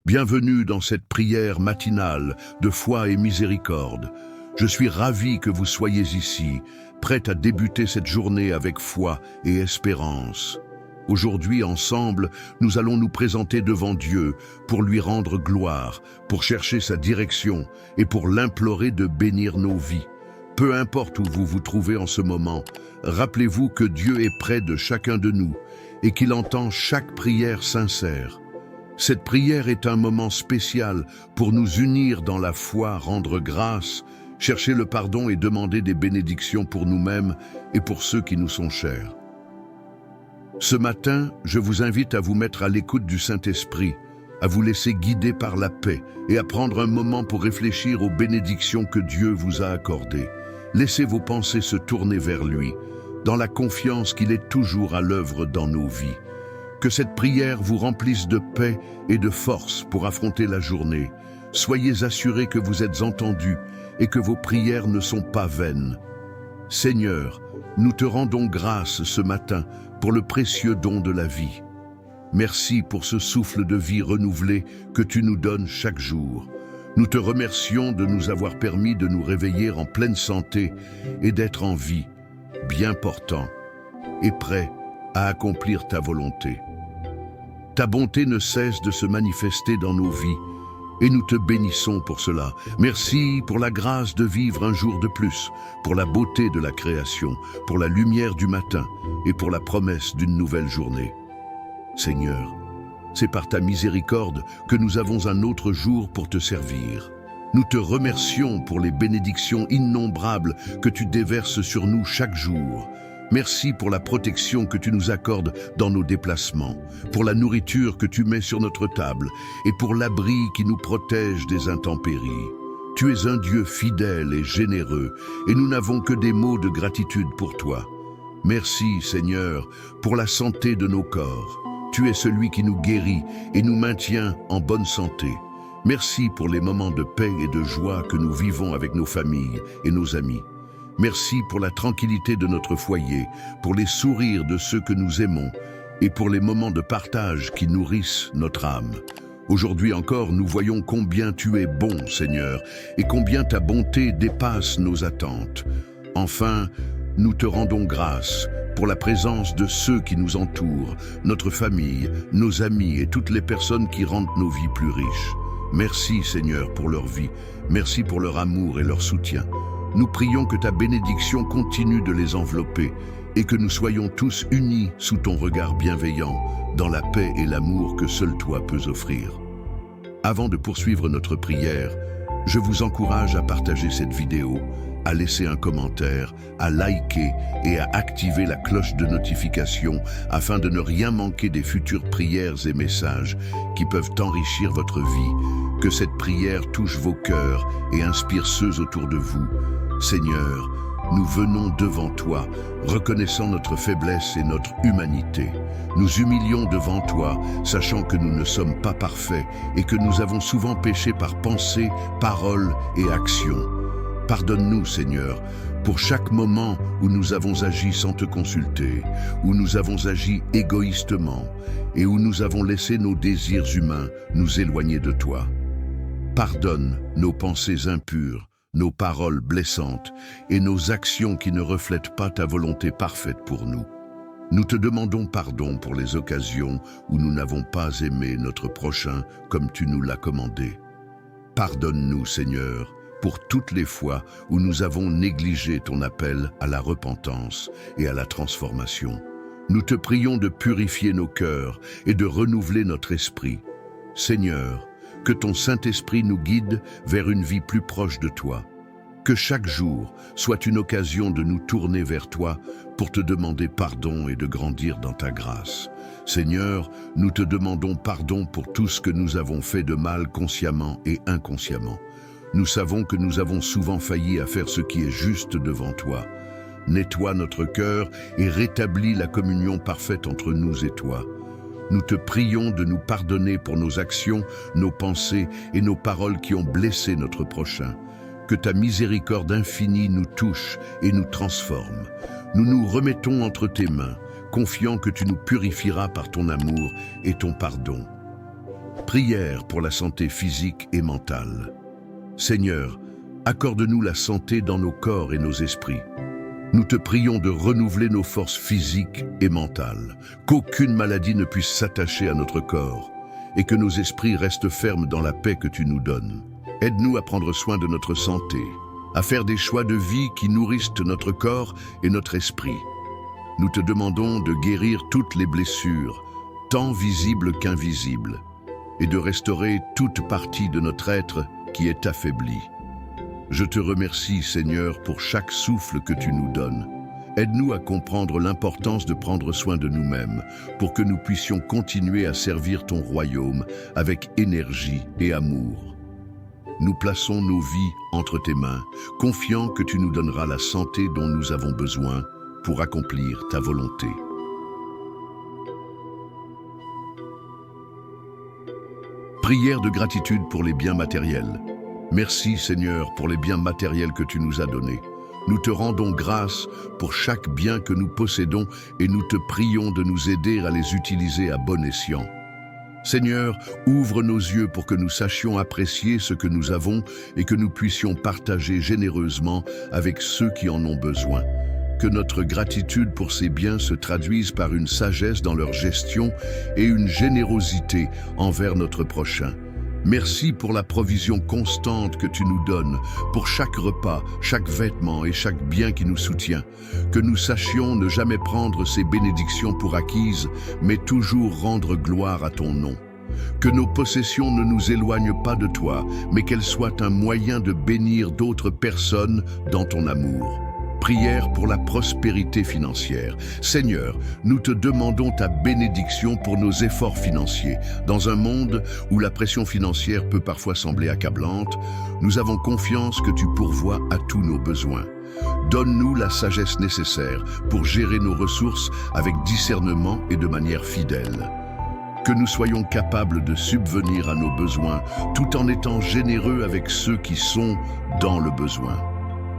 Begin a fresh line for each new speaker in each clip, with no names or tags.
Bienvenue dans cette prière matinale de foi et miséricorde. Je suis ravi que vous soyez ici, prêts à débuter cette journée avec foi et espérance. Aujourd'hui, ensemble, nous allons nous présenter devant Dieu pour lui rendre gloire, pour chercher sa direction et pour l'implorer de bénir nos vies. Peu importe où vous vous trouvez en ce moment, rappelez-vous que Dieu est près de chacun de nous et qu'il entend chaque prière sincère. Cette prière est un moment spécial pour nous unir dans la foi, rendre grâce, chercher le pardon et demander des bénédictions pour nous-mêmes et pour ceux qui nous sont chers. Ce matin, je vous invite à vous mettre à l'écoute du Saint-Esprit, à vous laisser guider par la paix et à prendre un moment pour réfléchir aux bénédictions que Dieu vous a accordées. Laissez vos pensées se tourner vers lui, dans la confiance qu'il est toujours à l'œuvre dans nos vies. Que cette prière vous remplisse de paix et de force pour affronter la journée. Soyez assurés que vous êtes entendus et que vos prières ne sont pas vaines. Seigneur, nous te rendons grâce ce matin pour le précieux don de la vie. Merci pour ce souffle de vie renouvelé que tu nous donnes chaque jour. Nous te remercions de nous avoir permis de nous réveiller en pleine santé et d'être en vie, bien portants et prêts à accomplir ta volonté. Ta bonté ne cesse de se manifester dans nos vies et nous te bénissons pour cela. Merci pour la grâce de vivre un jour de plus, pour la beauté de la création, pour la lumière du matin et pour la promesse d'une nouvelle journée. Seigneur, c'est par ta miséricorde que nous avons un autre jour pour te servir. Nous te remercions pour les bénédictions innombrables que tu déverses sur nous chaque jour. Merci pour la protection que tu nous accordes dans nos déplacements, pour la nourriture que tu mets sur notre table et pour l'abri qui nous protège des intempéries. Tu es un Dieu fidèle et généreux et nous n'avons que des mots de gratitude pour toi. Merci Seigneur pour la santé de nos corps. Tu es celui qui nous guérit et nous maintient en bonne santé. Merci pour les moments de paix et de joie que nous vivons avec nos familles et nos amis. Merci pour la tranquillité de notre foyer, pour les sourires de ceux que nous aimons et pour les moments de partage qui nourrissent notre âme. Aujourd'hui encore, nous voyons combien tu es bon, Seigneur, et combien ta bonté dépasse nos attentes. Enfin, nous te rendons grâce pour la présence de ceux qui nous entourent, notre famille, nos amis et toutes les personnes qui rendent nos vies plus riches. Merci, Seigneur, pour leur vie. Merci pour leur amour et leur soutien. Nous prions que ta bénédiction continue de les envelopper et que nous soyons tous unis sous ton regard bienveillant, dans la paix et l'amour que seul toi peux offrir. Avant de poursuivre notre prière, je vous encourage à partager cette vidéo, à laisser un commentaire, à liker et à activer la cloche de notification afin de ne rien manquer des futures prières et messages qui peuvent enrichir votre vie. Que cette prière touche vos cœurs et inspire ceux autour de vous. Seigneur, nous venons devant toi, reconnaissant notre faiblesse et notre humanité. Nous humilions devant toi, sachant que nous ne sommes pas parfaits et que nous avons souvent péché par pensée, parole et action. Pardonne-nous, Seigneur, pour chaque moment où nous avons agi sans te consulter, où nous avons agi égoïstement et où nous avons laissé nos désirs humains nous éloigner de toi. Pardonne nos pensées impures, nos paroles blessantes et nos actions qui ne reflètent pas ta volonté parfaite pour nous. Nous te demandons pardon pour les occasions où nous n'avons pas aimé notre prochain comme tu nous l'as commandé. Pardonne-nous, Seigneur, pour toutes les fois où nous avons négligé ton appel à la repentance et à la transformation. Nous te prions de purifier nos cœurs et de renouveler notre esprit. Seigneur, que ton Saint-Esprit nous guide vers une vie plus proche de toi. Que chaque jour soit une occasion de nous tourner vers toi pour te demander pardon et de grandir dans ta grâce. Seigneur, nous te demandons pardon pour tout ce que nous avons fait de mal consciemment et inconsciemment. Nous savons que nous avons souvent failli à faire ce qui est juste devant toi. Nettoie notre cœur et rétablis la communion parfaite entre nous et toi. Nous te prions de nous pardonner pour nos actions, nos pensées et nos paroles qui ont blessé notre prochain. Que ta miséricorde infinie nous touche et nous transforme. Nous nous remettons entre tes mains, confiant que tu nous purifieras par ton amour et ton pardon. Prière pour la santé physique et mentale. Seigneur, accorde-nous la santé dans nos corps et nos esprits. Nous te prions de renouveler nos forces physiques et mentales, qu'aucune maladie ne puisse s'attacher à notre corps et que nos esprits restent fermes dans la paix que tu nous donnes. Aide-nous à prendre soin de notre santé, à faire des choix de vie qui nourrissent notre corps et notre esprit. Nous te demandons de guérir toutes les blessures, tant visibles qu'invisibles, et de restaurer toute partie de notre être qui est affaibli. Je te remercie, Seigneur, pour chaque souffle que tu nous donnes. Aide-nous à comprendre l'importance de prendre soin de nous-mêmes pour que nous puissions continuer à servir ton royaume avec énergie et amour. Nous plaçons nos vies entre tes mains, confiants que tu nous donneras la santé dont nous avons besoin pour accomplir ta volonté. Prière de gratitude pour les biens matériels. Merci Seigneur pour les biens matériels que tu nous as donnés. Nous te rendons grâce pour chaque bien que nous possédons et nous te prions de nous aider à les utiliser à bon escient. Seigneur, ouvre nos yeux pour que nous sachions apprécier ce que nous avons et que nous puissions partager généreusement avec ceux qui en ont besoin. Que notre gratitude pour ces biens se traduise par une sagesse dans leur gestion et une générosité envers notre prochain. Merci pour la provision constante que tu nous donnes, pour chaque repas, chaque vêtement et chaque bien qui nous soutient. Que nous sachions ne jamais prendre ces bénédictions pour acquises, mais toujours rendre gloire à ton nom. Que nos possessions ne nous éloignent pas de toi, mais qu'elles soient un moyen de bénir d'autres personnes dans ton amour. Prière pour la prospérité financière. Seigneur, nous te demandons ta bénédiction pour nos efforts financiers. Dans un monde où la pression financière peut parfois sembler accablante, nous avons confiance que tu pourvois à tous nos besoins. Donne-nous la sagesse nécessaire pour gérer nos ressources avec discernement et de manière fidèle. Que nous soyons capables de subvenir à nos besoins tout en étant généreux avec ceux qui sont dans le besoin.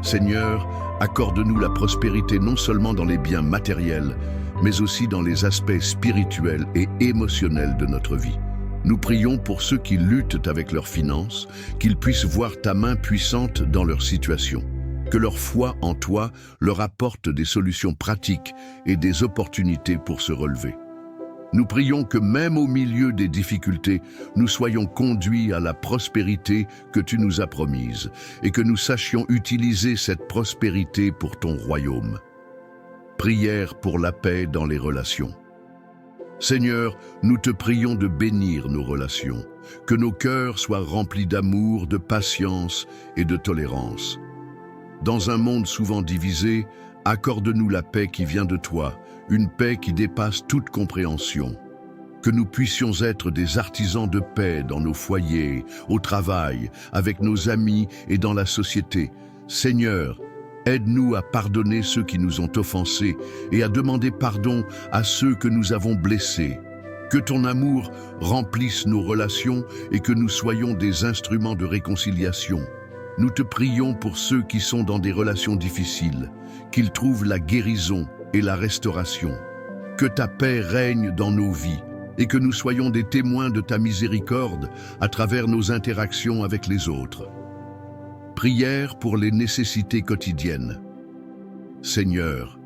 Seigneur, accorde-nous la prospérité non seulement dans les biens matériels, mais aussi dans les aspects spirituels et émotionnels de notre vie. Nous prions pour ceux qui luttent avec leurs finances, qu'ils puissent voir ta main puissante dans leur situation. Que leur foi en toi leur apporte des solutions pratiques et des opportunités pour se relever. Nous prions que même au milieu des difficultés, nous soyons conduits à la prospérité que tu nous as promise et que nous sachions utiliser cette prospérité pour ton royaume. Prière pour la paix dans les relations. Seigneur, nous te prions de bénir nos relations, que nos cœurs soient remplis d'amour, de patience et de tolérance. Dans un monde souvent divisé, accorde-nous la paix qui vient de toi, une paix qui dépasse toute compréhension. Que nous puissions être des artisans de paix dans nos foyers, au travail, avec nos amis et dans la société. Seigneur, aide-nous à pardonner ceux qui nous ont offensés et à demander pardon à ceux que nous avons blessés. Que ton amour remplisse nos relations et que nous soyons des instruments de réconciliation. Nous te prions pour ceux qui sont dans des relations difficiles, qu'ils trouvent la guérison et la restauration. Que ta paix règne dans nos vies et que nous soyons des témoins de ta miséricorde à travers nos interactions avec les autres. Prière pour les nécessités quotidiennes. Seigneur,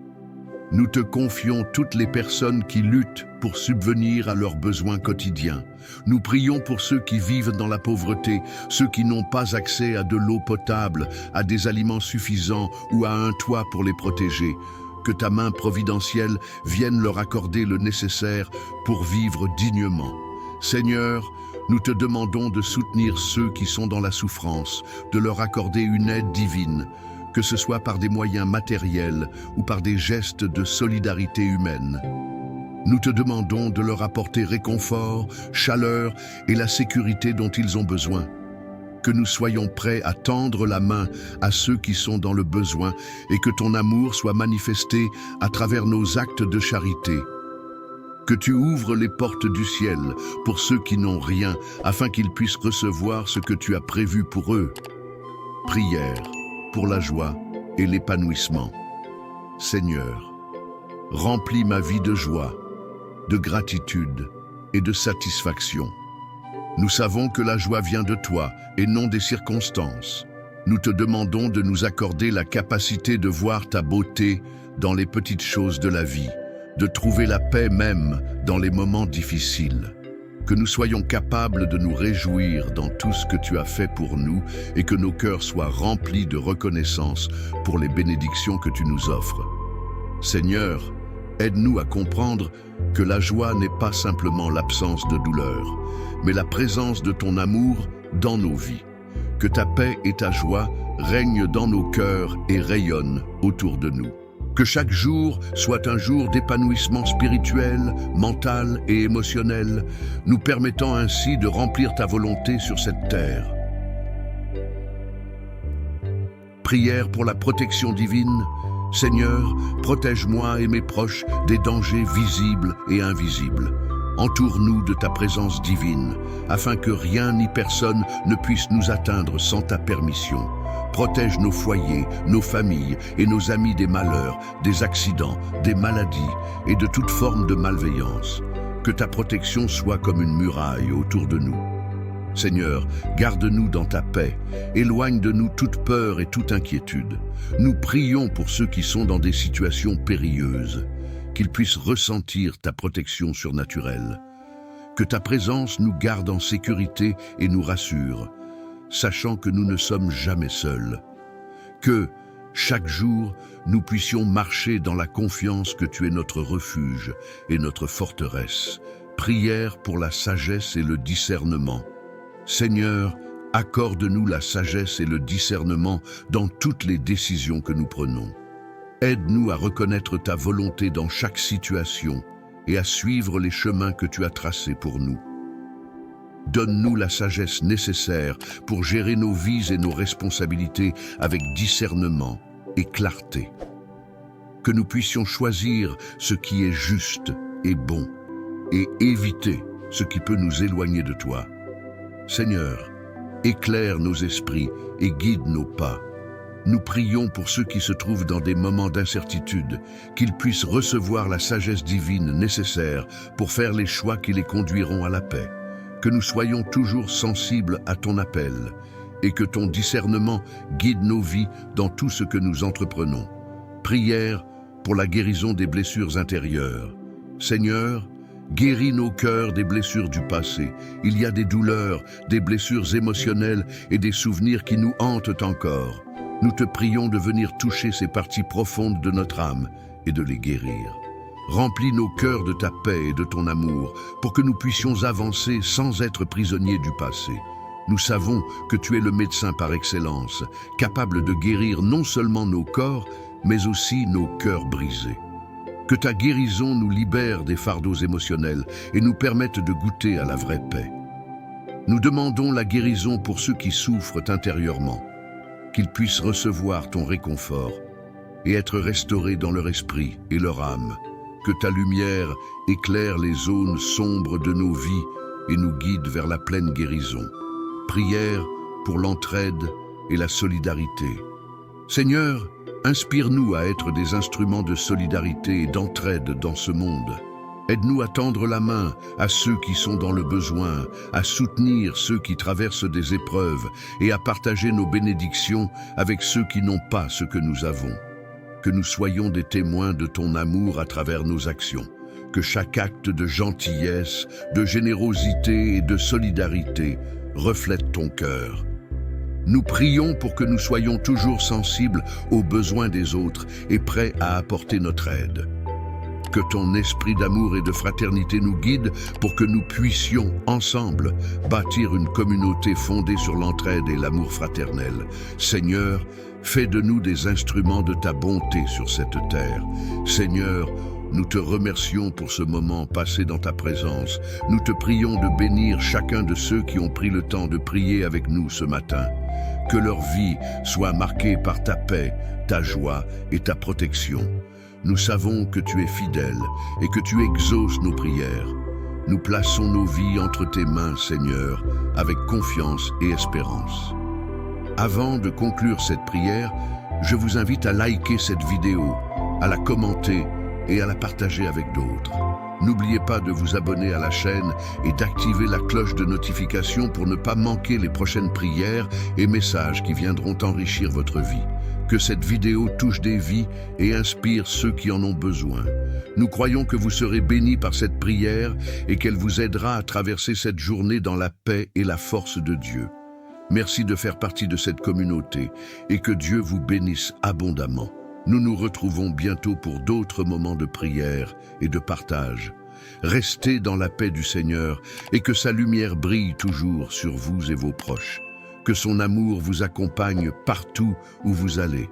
nous te confions toutes les personnes qui luttent pour subvenir à leurs besoins quotidiens. Nous prions pour ceux qui vivent dans la pauvreté, ceux qui n'ont pas accès à de l'eau potable, à des aliments suffisants ou à un toit pour les protéger. Que ta main providentielle vienne leur accorder le nécessaire pour vivre dignement. Seigneur, nous te demandons de soutenir ceux qui sont dans la souffrance, de leur accorder une aide divine, que ce soit par des moyens matériels ou par des gestes de solidarité humaine. Nous te demandons de leur apporter réconfort, chaleur et la sécurité dont ils ont besoin. Que nous soyons prêts à tendre la main à ceux qui sont dans le besoin et que ton amour soit manifesté à travers nos actes de charité. Que tu ouvres les portes du ciel pour ceux qui n'ont rien, afin qu'ils puissent recevoir ce que tu as prévu pour eux. Prière pour la joie et l'épanouissement. Seigneur, remplis ma vie de joie, de gratitude et de satisfaction. Nous savons que la joie vient de toi et non des circonstances. Nous te demandons de nous accorder la capacité de voir ta beauté dans les petites choses de la vie, de trouver la paix même dans les moments difficiles. Que nous soyons capables de nous réjouir dans tout ce que tu as fait pour nous et que nos cœurs soient remplis de reconnaissance pour les bénédictions que tu nous offres. Seigneur, aide-nous à comprendre que la joie n'est pas simplement l'absence de douleur, mais la présence de ton amour dans nos vies. Que ta paix et ta joie règnent dans nos cœurs et rayonnent autour de nous. Que chaque jour soit un jour d'épanouissement spirituel, mental et émotionnel, nous permettant ainsi de remplir ta volonté sur cette terre. Prière pour la protection divine. Seigneur, protège-moi et mes proches des dangers visibles et invisibles. Entoure-nous de ta présence divine, afin que rien ni personne ne puisse nous atteindre sans ta permission. Protège nos foyers, nos familles et nos amis des malheurs, des accidents, des maladies et de toute forme de malveillance. Que ta protection soit comme une muraille autour de nous. Seigneur, garde-nous dans ta paix, éloigne de nous toute peur et toute inquiétude. Nous prions pour ceux qui sont dans des situations périlleuses, qu'ils puissent ressentir ta protection surnaturelle. Que ta présence nous garde en sécurité et nous rassure, sachant que nous ne sommes jamais seuls. Que, chaque jour, nous puissions marcher dans la confiance que tu es notre refuge et notre forteresse. Prière pour la sagesse et le discernement. Seigneur, accorde-nous la sagesse et le discernement dans toutes les décisions que nous prenons. Aide-nous à reconnaître ta volonté dans chaque situation et à suivre les chemins que tu as tracés pour nous. Donne-nous la sagesse nécessaire pour gérer nos vies et nos responsabilités avec discernement et clarté. Que nous puissions choisir ce qui est juste et bon et éviter ce qui peut nous éloigner de toi. Seigneur, éclaire nos esprits et guide nos pas. Nous prions pour ceux qui se trouvent dans des moments d'incertitude, qu'ils puissent recevoir la sagesse divine nécessaire pour faire les choix qui les conduiront à la paix. Que nous soyons toujours sensibles à ton appel et que ton discernement guide nos vies dans tout ce que nous entreprenons. Prière pour la guérison des blessures intérieures. Seigneur, guéris nos cœurs des blessures du passé. Il y a des douleurs, des blessures émotionnelles et des souvenirs qui nous hantent encore. Nous te prions de venir toucher ces parties profondes de notre âme et de les guérir. Remplis nos cœurs de ta paix et de ton amour pour que nous puissions avancer sans être prisonniers du passé. Nous savons que tu es le médecin par excellence, capable de guérir non seulement nos corps, mais aussi nos cœurs brisés. Que ta guérison nous libère des fardeaux émotionnels et nous permette de goûter à la vraie paix. Nous demandons la guérison pour ceux qui souffrent intérieurement, qu'ils puissent recevoir ton réconfort et être restaurés dans leur esprit et leur âme. Que ta lumière éclaire les zones sombres de nos vies et nous guide vers la pleine guérison. Prière pour l'entraide et la solidarité. Seigneur, inspire-nous à être des instruments de solidarité et d'entraide dans ce monde. Aide-nous à tendre la main à ceux qui sont dans le besoin, à soutenir ceux qui traversent des épreuves et à partager nos bénédictions avec ceux qui n'ont pas ce que nous avons. Que nous soyons des témoins de ton amour à travers nos actions. Que chaque acte de gentillesse, de générosité et de solidarité reflète ton cœur. Nous prions pour que nous soyons toujours sensibles aux besoins des autres et prêts à apporter notre aide. Que ton esprit d'amour et de fraternité nous guide pour que nous puissions, ensemble, bâtir une communauté fondée sur l'entraide et l'amour fraternel. Seigneur, fais de nous des instruments de ta bonté sur cette terre. Seigneur, nous te remercions pour ce moment passé dans ta présence. Nous te prions de bénir chacun de ceux qui ont pris le temps de prier avec nous ce matin. Que leur vie soit marquée par ta paix, ta joie et ta protection. Nous savons que tu es fidèle et que tu exauces nos prières. Nous plaçons nos vies entre tes mains, Seigneur, avec confiance et espérance. Avant de conclure cette prière, je vous invite à liker cette vidéo, à la commenter et à la partager avec d'autres. N'oubliez pas de vous abonner à la chaîne et d'activer la cloche de notification pour ne pas manquer les prochaines prières et messages qui viendront enrichir votre vie. Que cette vidéo touche des vies et inspire ceux qui en ont besoin. Nous croyons que vous serez bénis par cette prière et qu'elle vous aidera à traverser cette journée dans la paix et la force de Dieu. Merci de faire partie de cette communauté et que Dieu vous bénisse abondamment. Nous nous retrouvons bientôt pour d'autres moments de prière et de partage. Restez dans la paix du Seigneur et que sa lumière brille toujours sur vous et vos proches. Que son amour vous accompagne partout où vous allez.